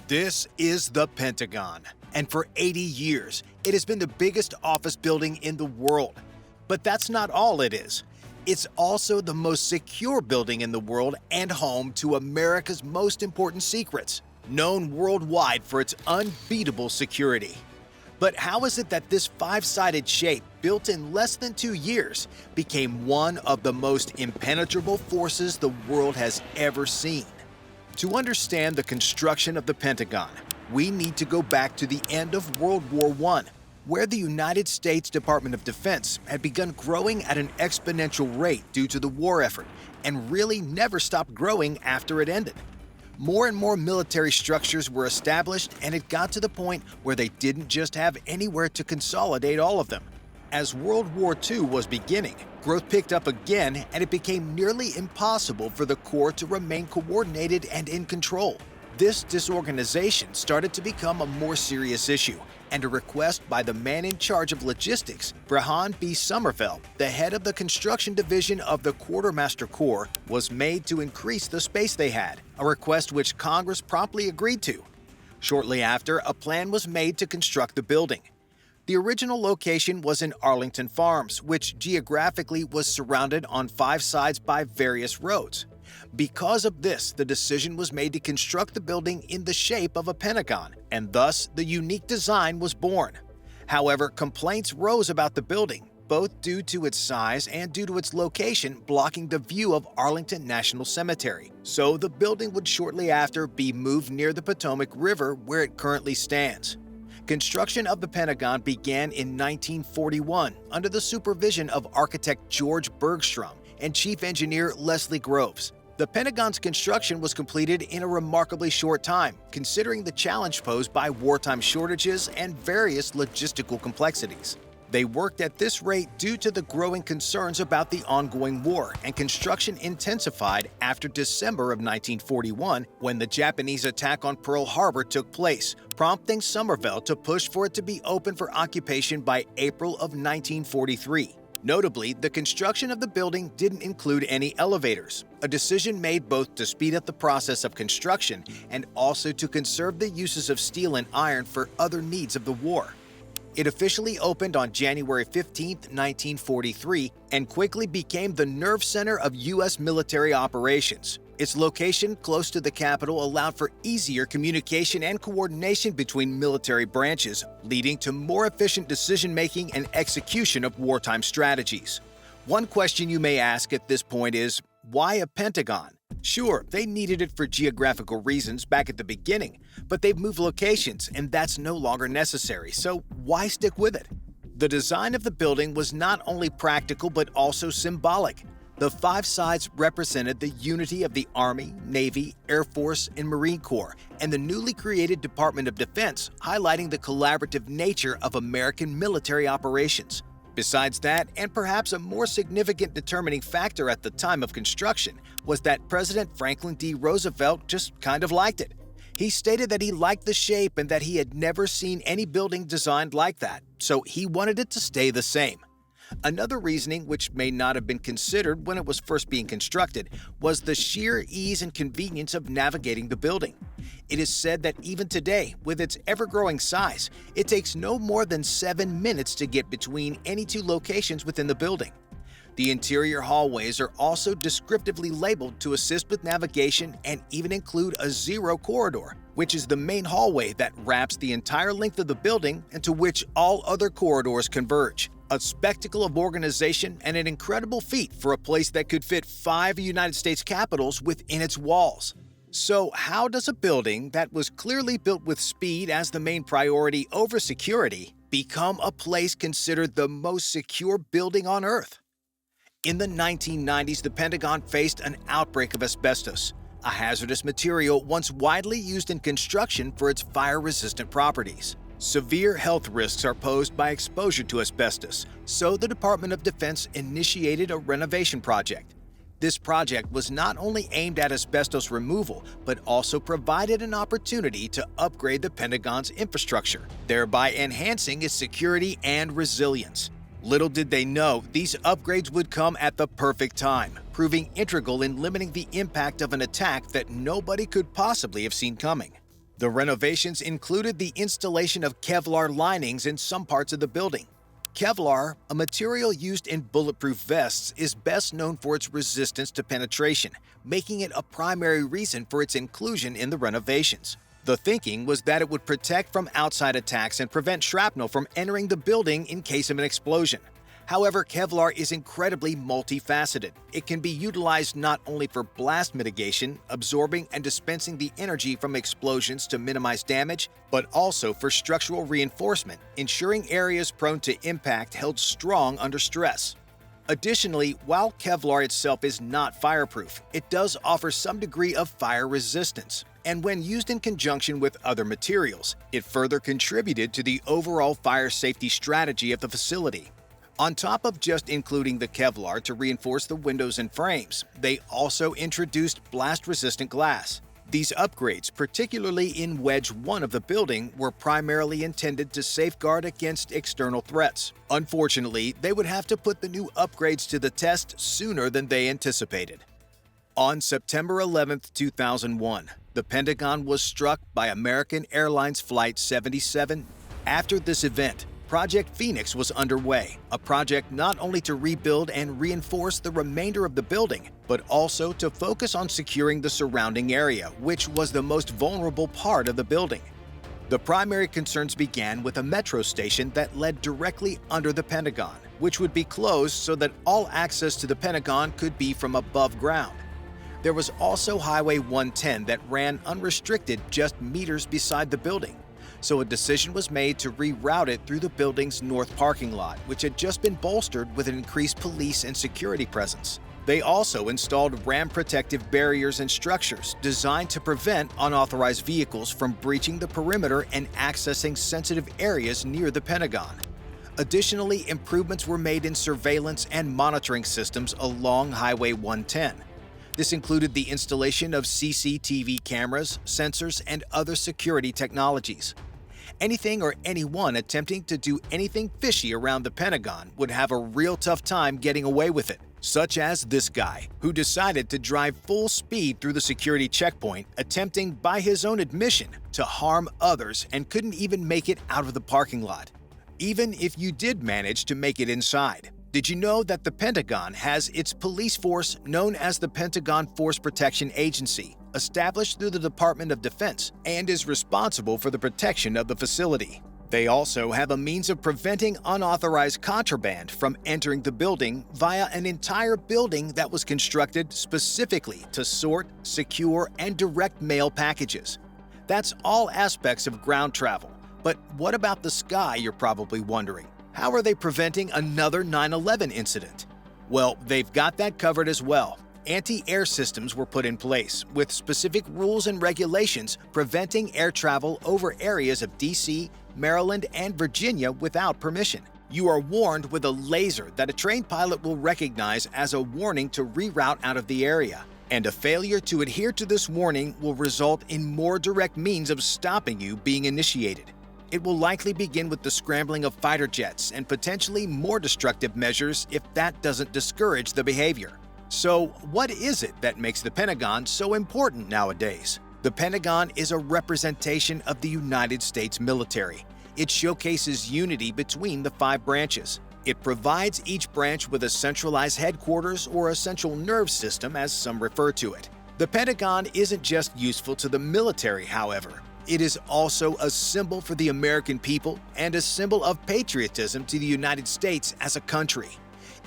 This is the Pentagon, and for 80 years, it has been the biggest office building in the world. But that's not all it is. It's also the most secure building in the world and home to America's most important secrets, known worldwide for its unbeatable security. But how is it that this five-sided shape, built in less than 2 years, became one of the most impenetrable forces the world has ever seen? To understand the construction of the Pentagon, we need to go back to the end of World War I, where the United States Department of Defense had begun growing at an exponential rate due to the war effort, and really never stopped growing after it ended. More and more military structures were established, and it got to the point where they didn't just have anywhere to consolidate all of them. As World War II was beginning, growth picked up again, and it became nearly impossible for the Corps to remain coordinated and in control. This disorganization started to become a more serious issue, and a request by the man in charge of logistics, Brehon B. Sommerfeld, the head of the construction division of the Quartermaster Corps, was made to increase the space they had, a request which Congress promptly agreed to. Shortly after, a plan was made to construct the building. The original location was in Arlington Farms, which geographically was surrounded on 5 sides by various roads. Because of this, the decision was made to construct the building in the shape of a pentagon, and thus the unique design was born. However, complaints rose about the building, both due to its size and due to its location blocking the view of Arlington National Cemetery. So the building would shortly after be moved near the Potomac River, where it currently stands. Construction of the Pentagon began in 1941 under the supervision of architect George Bergstrom and chief engineer Leslie Groves. The Pentagon's construction was completed in a remarkably short time, considering the challenge posed by wartime shortages and various logistical complexities. They worked at this rate due to the growing concerns about the ongoing war, and construction intensified after December of 1941 when the Japanese attack on Pearl Harbor took place, prompting Sommerfeld to push for it to be open for occupation by April of 1943. Notably, the construction of the building didn't include any elevators, a decision made both to speed up the process of construction and also to conserve the uses of steel and iron for other needs of the war. It officially opened on January 15, 1943, and quickly became the nerve center of U.S. military operations. Its location close to the Capitol allowed for easier communication and coordination between military branches, leading to more efficient decision-making and execution of wartime strategies. One question you may ask at this point is, why a Pentagon? Sure, they needed it for geographical reasons back at the beginning, but they've moved locations and that's no longer necessary, so why stick with it? The design of the building was not only practical but also symbolic. The 5 sides represented the unity of the Army, Navy, Air Force, and Marine Corps, and the newly created Department of Defense, highlighting the collaborative nature of American military operations. Besides that, and perhaps a more significant determining factor at the time of construction, was that President Franklin D. Roosevelt just kind of liked it. He stated that he liked the shape and that he had never seen any building designed like that, so he wanted it to stay the same. Another reasoning, which may not have been considered when it was first being constructed, was the sheer ease and convenience of navigating the building. It is said that even today, with its ever-growing size, it takes no more than 7 minutes to get between any 2 locations within the building. The interior hallways are also descriptively labeled to assist with navigation and even include a zero corridor, which is the main hallway that wraps the entire length of the building and to which all other corridors converge. A spectacle of organization and an incredible feat for a place that could fit 5 United States capitals within its walls. So how does a building that was clearly built with speed as the main priority over security become a place considered the most secure building on Earth? In the 1990s, the Pentagon faced an outbreak of asbestos, a hazardous material once widely used in construction for its fire-resistant properties. Severe health risks are posed by exposure to asbestos, so the Department of Defense initiated a renovation project. This project was not only aimed at asbestos removal, but also provided an opportunity to upgrade the Pentagon's infrastructure, thereby enhancing its security and resilience. Little did they know, these upgrades would come at the perfect time, proving integral in limiting the impact of an attack that nobody could possibly have seen coming. The renovations included the installation of Kevlar linings in some parts of the building. Kevlar, a material used in bulletproof vests, is best known for its resistance to penetration, making it a primary reason for its inclusion in the renovations. The thinking was that it would protect from outside attacks and prevent shrapnel from entering the building in case of an explosion. However, Kevlar is incredibly multifaceted. It can be utilized not only for blast mitigation, absorbing and dispensing the energy from explosions to minimize damage, but also for structural reinforcement, ensuring areas prone to impact held strong under stress. Additionally, while Kevlar itself is not fireproof, it does offer some degree of fire resistance. And when used in conjunction with other materials, it further contributed to the overall fire safety strategy of the facility. On top of just including the Kevlar to reinforce the windows and frames, they also introduced blast-resistant glass. These upgrades, particularly in Wedge 1 of the building, were primarily intended to safeguard against external threats. Unfortunately, they would have to put the new upgrades to the test sooner than they anticipated. On September 11, 2001, the Pentagon was struck by American Airlines Flight 77. After this event, Project Phoenix was underway, a project not only to rebuild and reinforce the remainder of the building, but also to focus on securing the surrounding area, which was the most vulnerable part of the building. The primary concerns began with a metro station that led directly under the Pentagon, which would be closed so that all access to the Pentagon could be from above ground. There was also Highway 110 that ran unrestricted just meters beside the building. So a decision was made to reroute it through the building's north parking lot, which had just been bolstered with an increased police and security presence. They also installed ram protective barriers and structures designed to prevent unauthorized vehicles from breaching the perimeter and accessing sensitive areas near the Pentagon. Additionally, improvements were made in surveillance and monitoring systems along Highway 110. This included the installation of CCTV cameras, sensors, and other security technologies. Anything or anyone attempting to do anything fishy around the Pentagon would have a real tough time getting away with it, such as this guy, who decided to drive full speed through the security checkpoint, attempting, by his own admission, to harm others and couldn't even make it out of the parking lot. Even if you did manage to make it inside, did you know that the Pentagon has its police force known as the Pentagon Force Protection Agency, established through the Department of Defense, and is responsible for the protection of the facility? They also have a means of preventing unauthorized contraband from entering the building via an entire building that was constructed specifically to sort, secure, and direct mail packages. That's all aspects of ground travel. But what about the sky, you're probably wondering? How are they preventing another 9/11 incident? Well, they've got that covered as well. Anti-air systems were put in place, with specific rules and regulations preventing air travel over areas of D.C., Maryland, and Virginia without permission. You are warned with a laser that a trained pilot will recognize as a warning to reroute out of the area. And a failure to adhere to this warning will result in more direct means of stopping you being initiated. It will likely begin with the scrambling of fighter jets and potentially more destructive measures if that doesn't discourage the behavior. So, what is it that makes the Pentagon so important nowadays? The Pentagon is a representation of the United States military. It showcases unity between the 5 branches. It provides each branch with a centralized headquarters or a central nerve system, as some refer to it. The Pentagon isn't just useful to the military, however. It is also a symbol for the American people and a symbol of patriotism to the United States as a country.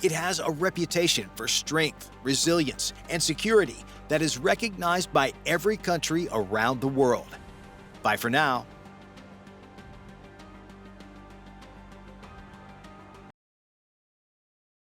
It has a reputation for strength, resilience, and security that is recognized by every country around the world. Bye for now.